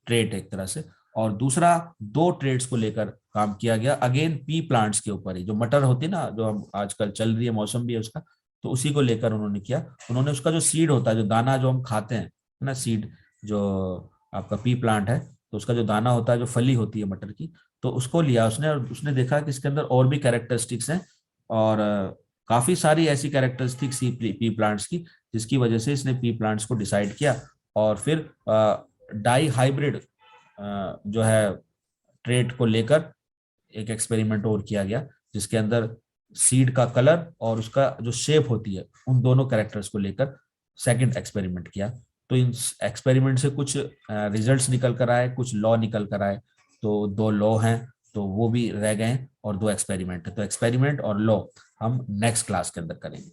ट्रेट एक तरह से। और दूसरा दो ट्रेड्स को लेकर काम किया गया, अगेन पी प्लांट्स के ऊपर ही, जो मटर होती है ना, जो हम आजकल चल रही है, मौसम भी है उसका, तो उसी को लेकर उन्होंने किया। उन्होंने उसका जो सीड होता है, जो दाना जो हम खाते हैं, है ना, सीड, जो आपका पी प्लांट है, तो उसका जो दाना होता है, जो फली होती है मटर की, तो उसको लिया उसने, और उसने देखा कि इसके अंदर और भी कैरेक्टरिस्टिक्स हैं, और काफी सारी ऐसी कैरेक्टरिस्टिक्स पी प्लांट्स की, जिसकी वजह से इसने पी प्लांट्स को डिसाइड किया। और फिर डाई हाइब्रिड जो है ट्रेट को लेकर एक एक्सपेरिमेंट और किया गया, जिसके अंदर सीड का कलर और उसका जो शेप होती है, उन दोनों कैरेक्टर्स को लेकर सेकंड एक्सपेरिमेंट किया। तो इन एक्सपेरिमेंट से कुछ रिजल्ट्स निकल कर आए, कुछ लॉ निकल कर आए। तो दो लॉ हैं, तो वो भी रह गए, और दो एक्सपेरिमेंट है। तो एक्सपेरिमेंट और लॉ हम नेक्स्ट क्लास के अंदर करेंगे।